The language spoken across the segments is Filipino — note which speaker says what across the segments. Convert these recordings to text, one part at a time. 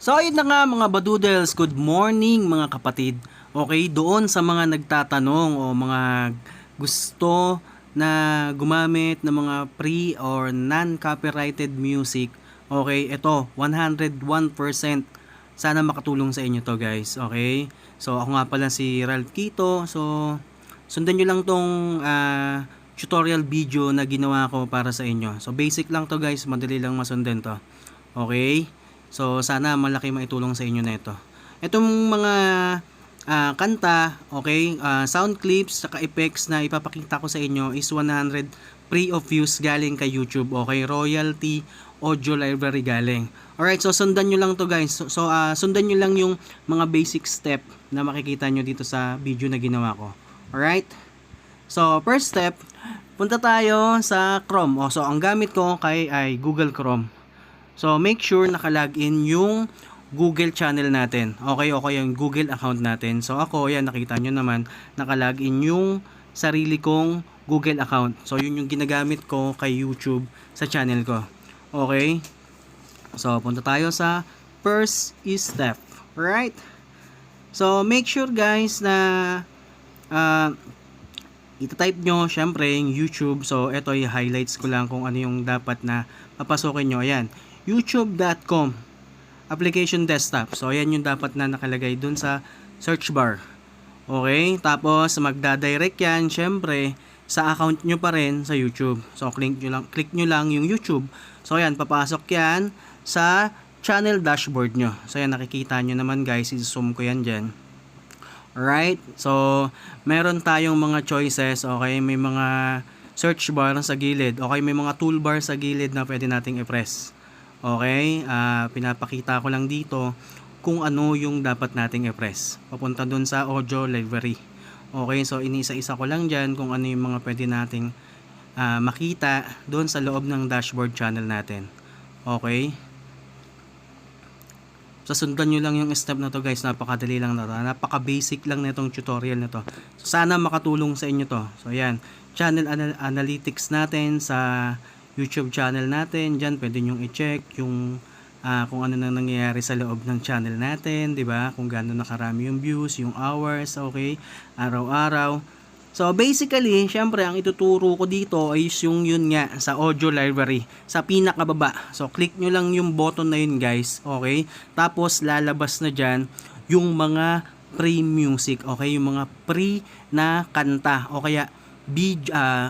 Speaker 1: So ayun na nga mga badoodles, good morning mga kapatid. Okay, doon sa mga nagtatanong o mga gusto na gumamit ng mga free or non-copyrighted music, okay, ito 101% sana makatulong sa inyo to guys, okay? So ako nga pala si Ralph Quito. So sundan nyo lang tong tutorial video na ginawa ko para sa inyo. So basic lang to guys, madali lang masundan to. Okay? So sana malaki maitulong sa inyo na ito. Itong mga kanta, okay, sound clips saka effects na ipapakita ko sa inyo is 100 free of use galing kay YouTube. Okay, royalty audio library galing. Alright, so sundan nyo lang to guys. So sundan nyo lang yung mga basic step na makikita nyo dito sa video na ginawa ko. Alright? So first step, punta tayo sa Chrome. So ang gamit ko ay Google Chrome. So, make sure nakalagin yung Google channel natin. Okay, yung Google account natin. So, ako, yan, nakita nyo naman, nakalagin yung sarili kong Google account. So, yun yung ginagamit ko kay YouTube sa channel ko. Okay? So, punta tayo sa first step. Right? So, make sure guys na ita-type nyo, syempre, yung YouTube. So, ito yung highlights ko lang kung ano yung dapat na papasokin nyo. Ayan. youtube.com application desktop. So ayan yung dapat na nakalagay dun sa search bar. Okay, tapos magda-direct yan syempre sa account nyo pa rin sa YouTube. So click nyo lang yung YouTube. So ayan, papasok yan sa channel dashboard nyo. So ayan, nakikita nyo naman guys, i-zoom ko yan dyan. Alright, so meron tayong mga choices. Okay, may mga search bar sa gilid. Okay, may mga toolbar sa gilid na pwede nating i-press. Okay, pinapakita ko lang dito kung ano yung dapat nating i-press. Papunta dun sa audio library. Okay, so inisa-isa ko lang dyan kung ano yung mga pwede nating makita dun sa loob ng dashboard channel natin. Okay. So sundan nyo lang yung step na to guys, napakadali lang na to. Napaka-basic lang na itong tutorial na to. So sana makatulong sa inyo to. So ayan, channel analytics natin sa YouTube channel natin. Diyan pwede nyo i-check yung kung ano nang nangyayari sa loob ng channel natin, 'di ba? Kung gaano nakarami yung views, yung hours, okay? Araw-araw. So basically, syempre ang ituturo ko dito ay yung yun nga sa audio library, sa pinakababa. So click nyo lang yung button na yun guys, okay? Tapos lalabas na diyan yung mga free music, okay? Yung mga free na kanta o kaya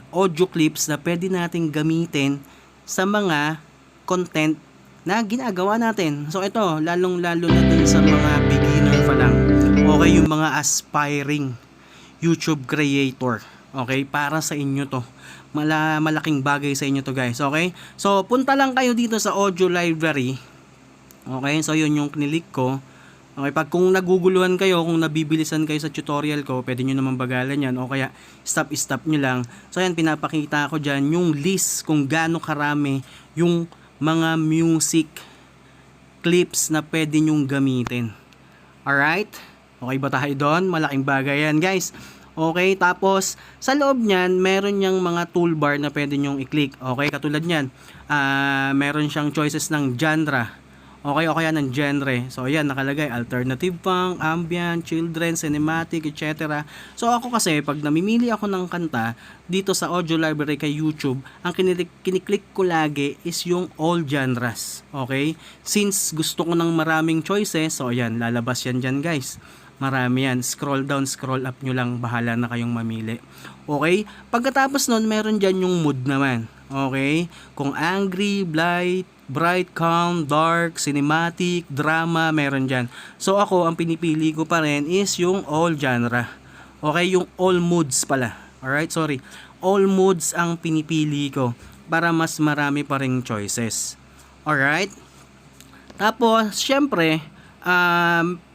Speaker 1: audio clips na pwede nating gamitin sa mga content na ginagawa natin. So ito, lalong-lalo na dun sa mga beginner pa lang. Okay, yung mga aspiring YouTube creator. Okay, para sa inyo to. Malaking bagay sa inyo to guys. Okay? So punta lang kayo dito sa audio library. Okay, so yun yung kinilik ko. Okay, pag kung naguguluhan kayo, kung nabibilisan kayo sa tutorial ko, pwede nyo naman bagalan yan o kaya stop nyo lang. So ayan, pinapakita ko dyan yung list kung gaano karami yung mga music clips na pwede nyong gamitin. Alright? Okay ba tayo doon? Malaking bagay yan guys. Okay, tapos sa loob nyan, meron niyang mga toolbar na pwede nyong i-click. Okay, katulad nyan, meron siyang choices ng genre. Okay, o kaya ng genre. So, ayan, nakalagay, alternative punk, ambient, children, cinematic, etc. So, ako kasi, pag namimili ako ng kanta, dito sa audio library kay YouTube, ang kiniklik ko lagi is yung all genres. Okay? Since gusto ko ng maraming choices, so, ayan, lalabas yan dyan, guys. Marami yan. Scroll down, scroll up nyo lang. Bahala na kayong mamili. Okay? Pagkatapos nun, meron dyan yung mood naman. Okay? Kung angry, bright, calm, dark, cinematic, drama, meron dyan. So ako, ang pinipili ko pa rin is yung all genre. Okay? Yung all moods pala. Alright? Sorry. All moods ang pinipili ko para mas marami pa ring choices. Alright? Tapos, syempre,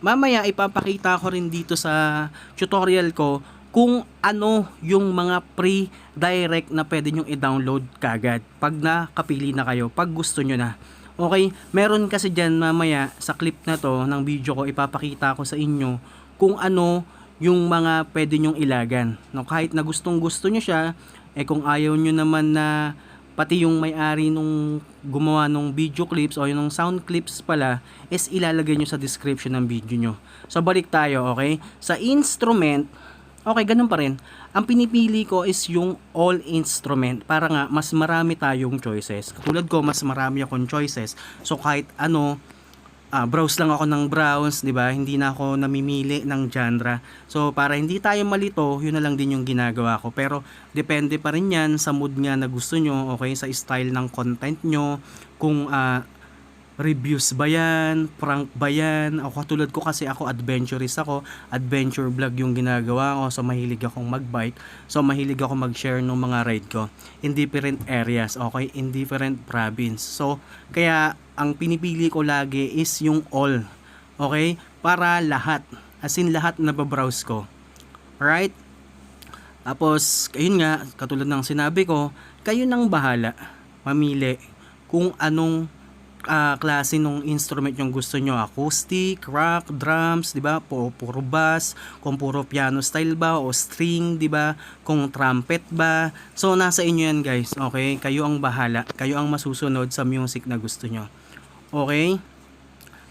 Speaker 1: mamaya ipapakita ko rin dito sa tutorial ko kung ano yung mga pre-direct na pwede nyong i-download kagad pag nakapili na kayo, pag gusto nyo na. Okay, meron kasi dyan mamaya sa clip na to ng video ko, ipapakita ko sa inyo kung ano yung mga pwede nyong ilagan. No, kahit na gustong gusto nyo siya, kung ayaw nyo naman na pati yung may-ari nung gumawa nung video clips o yung sound clips pala is ilalagay nyo sa description ng video nyo. So balik tayo, okay? Sa instrument, okay, ganun pa rin. Ang pinipili ko is yung all instrument para nga mas marami tayong choices. Katulad ko, mas marami akong choices. So kahit ano, browse lang ako ng browse, 'di ba? Hindi na ako namimili ng genre. So para hindi tayo malito, yun na lang din yung ginagawa ko. Pero depende pa rin 'yan sa mood nga na gusto nyo, okay, sa style ng content nyo, kung reviews ba yan, prank ba yan. Ako katulad ko kasi ako adventurist ako, adventure vlog yung ginagawa ko. So mahilig akong magbike. So mahilig ako mag-share ng mga ride ko in different areas, okay, in different province. So kaya ang pinipili ko lagi is yung all, okay, para lahat, as in lahat na babrowse ko. Alright? Tapos ayun nga, katulad ng sinabi ko, kayo nang bahala mamili kung anong klase ng instrument yung gusto nyo. Acoustic, rock, drums, di ba? Puro bass, kung puro piano style ba o string, di ba? Kung trumpet ba. So nasa inyo yan, guys. Okay? Kayo ang bahala. Kayo ang masusunod sa music na gusto nyo. Okay?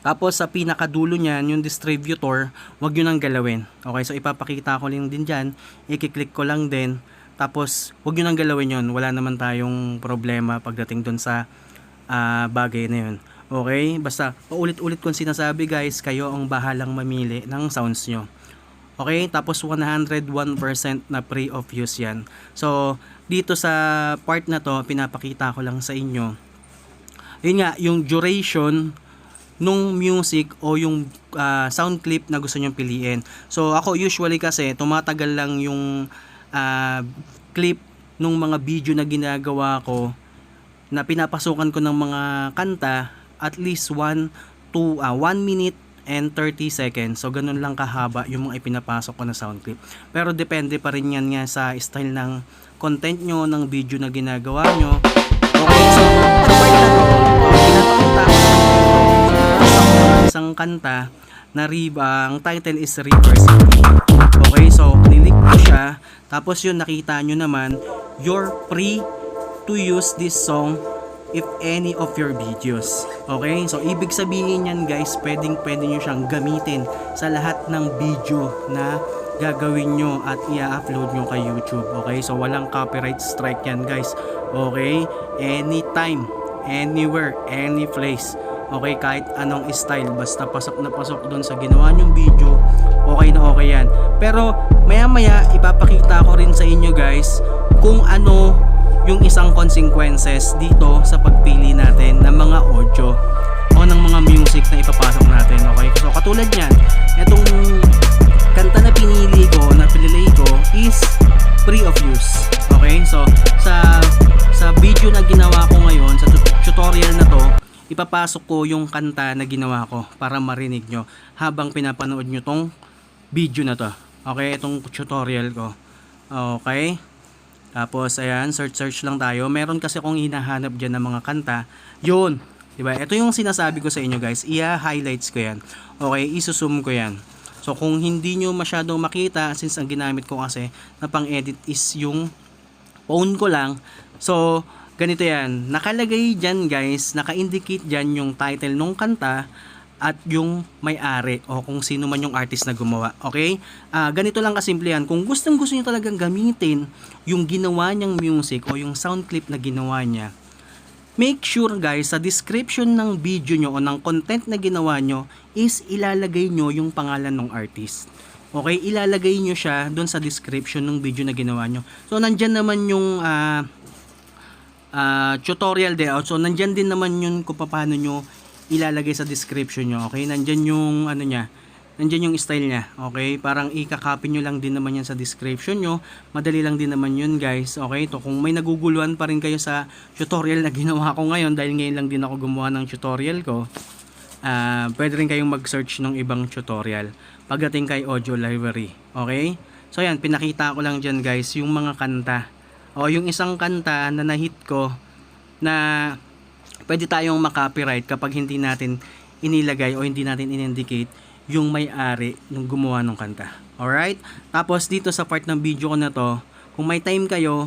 Speaker 1: Tapos sa pinakadulo niyan, yung distributor, wag nyo nang galawin. Okay? So ipapakita ko lang din diyan. I-click ko lang din. Tapos wag nyo nang galawin yon. Wala naman tayong problema pagdating dun sa bagay na yun. Okay? Basta paulit-ulit kong sinasabi, guys, kayo ang bahalang mamili ng sounds nyo. Okay? Tapos 101% na free of use yan. So dito sa part na to, pinapakita ko lang sa inyo. Yun nga, yung duration nung music o yung sound clip na gusto nyong piliin. So ako usually kasi tumatagal lang yung clip nung mga video na ginagawa ko, na pinapasukan ko ng mga kanta, at least 1 minute and 30 seconds. So ganun lang kahaba yung mga ipinapasok ko na sound clip. Pero depende pa rin yan nga sa style ng content nyo, ng video na ginagawa nyo. Okay, so sa part na to, pinapakita ko isang kanta na ang title is River City. Okay, so kinilik ko siya, tapos yun, nakita nyo naman, you're free to use this song if any of your videos. Okay? So ibig sabihin yan, guys, pwede nyo siyang gamitin sa lahat ng video na gagawin nyo at i-upload nyo kay YouTube. Okay? So walang copyright strike yan, guys. Okay? Anytime, anywhere, any place. Okay? Kahit anong style, basta pasok na pasok doon sa ginawa nyong video, okay na okay yan. Pero maya maya ipapakita ko rin sa inyo, guys, kung ano yung isang consequences dito sa pagpili natin ng mga audio o ng mga music na ipapasok natin. Okay? So katulad niyan, itong kanta na pinili ko, na pinilay ko is free of use. Okay? So sa video na ginawa ko ngayon, sa tutorial na to, ipapasok ko yung kanta na ginawa ko para marinig nyo habang pinapanood nyo tong video na to. Okay? Itong tutorial ko. Okay? Tapos ayan, search lang tayo. Meron kasi akong hinahanap diyan ng mga kanta. Yun, 'di ba? Ito yung sinasabi ko sa inyo, guys. I-highlights ko 'yan. Okay, isusum ko 'yan. So kung hindi nyo masyadong makita, since ang ginamit ko kasi na pang-edit is yung phone ko lang. So ganito 'yan. Nakalagay diyan, guys, naka-indicate diyan yung title ng kanta at yung may-ari o kung sino man yung artist na gumawa. Okay? Ganito lang kasimple yan. Kung gusto nyo talagang gamitin yung ginawa niyang music o yung sound clip na ginawa niya, make sure, guys, sa description ng video nyo o ng content na ginawa nyo is ilalagay nyo yung pangalan ng artist. Okay? Ilalagay nyo siya doon sa description ng video na ginawa nyo. So nandyan naman yung tutorial there. So nandyan din naman yun kung paano nyo ilalagay sa description nyo. Okay? Nandyan yung ano nya, nandyan yung style nya. Okay? Parang i-copy nyo lang din naman yan sa description nyo. Madali lang din naman yun, guys. Okay? To, kung may naguguluhan pa rin kayo sa tutorial na ginawa ko ngayon, dahil ngayon lang din ako gumawa ng tutorial ko, pwede rin kayong mag-search ng ibang tutorial pagdating kay audio library. Okay? So yan, pinakita ko lang dyan, guys, yung mga kanta. O yung isang kanta na na-hit ko na pwede tayong makopyright kapag hindi natin inilagay o hindi natin in-indicate yung may-ari ng gumawa ng kanta. Alright? Tapos dito sa part ng video ko na to, kung may time kayo,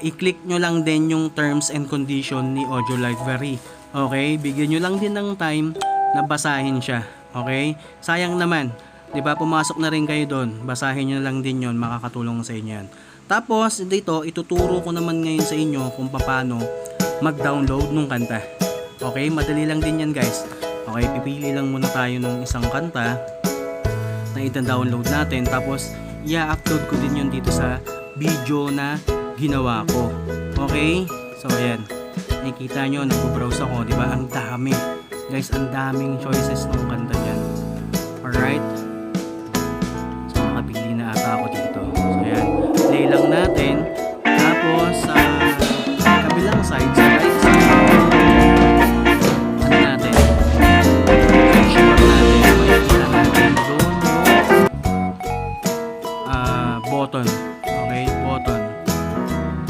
Speaker 1: i-click nyo lang din yung terms and condition ni Audio Library. Okay? Bigyan nyo lang din ng time na basahin siya. Okay? Sayang naman. 'Di ba? Pumasok na rin kayo doon. Basahin nyo lang din 'yon, makakatulong sa inyo 'yan. Tapos dito ituturo ko naman ngayon sa inyo kung paano mag-download ng kanta. Okay? Madali lang din 'yan, guys. Okay, pipili lang muna tayo ng isang kanta na i-download natin, tapos i-upload ko din 'yon dito sa video na ginawa ko. Okay? So ayan. Nakikita nyo, nag-browse ako, 'di ba? Ang dami. Guys, ang daming choices ng kanta diyan. Alright? So, nakapili na ata ako dito. So, ayan. Play lang natin. Tapos, sa kabilang side, sa right side, ano natin? Search bar natin. Makikita natin doon yung button. Okay? Button.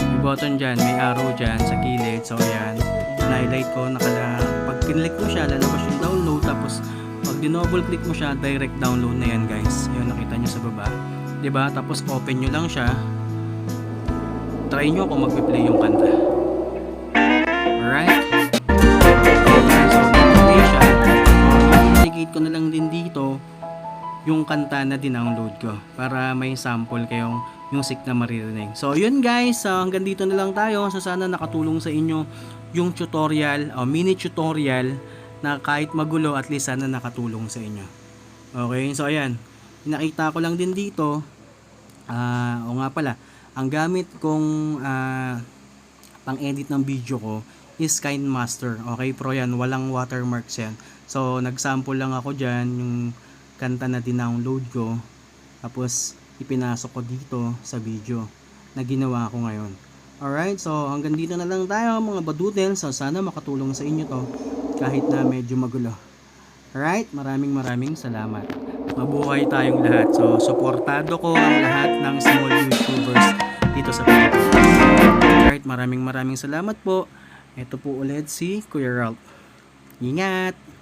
Speaker 1: May button dyan. May arrow dyan sa gilid. So, ayan. Na-highlight ko. Pag pinlik mo siya, lalabas yung download. Tapos, pag dinouble click mo siya, direct download na yan, guys. Ayun, nakita nyo sa baba, 'di ba? Tapos open nyo lang siya, try nyo kung magpe-play yung kanta. Alright, so mag-play siya. Indicate ko na lang din dito yung kanta na dinownload ko para may sample kayong music na maririnig. So yun, guys, hanggang dito na lang tayo. So sana nakatulong sa inyo yung tutorial o mini tutorial na kahit magulo, at least sana nakatulong sa inyo. Okay, so ayan, nakita ko lang din dito, o nga pala, ang gamit kong pang-edit ng video ko is KineMaster. Okay, pro yan, walang watermarks yan. So nag-sample lang ako dyan yung kanta na dinownload ko, tapos ipinasok ko dito sa video na ginawa ko ngayon. Alright, so hanggang dito na lang tayo, mga badudel. So sana makatulong sa inyo to kahit na medyo magulo. Alright, maraming salamat. Mabuhay tayong lahat. So suportado ko ang lahat ng small YouTubers dito sa Pilipinas. Alright, maraming salamat po. Ito po ulit si Kuya Ralph. Ingat!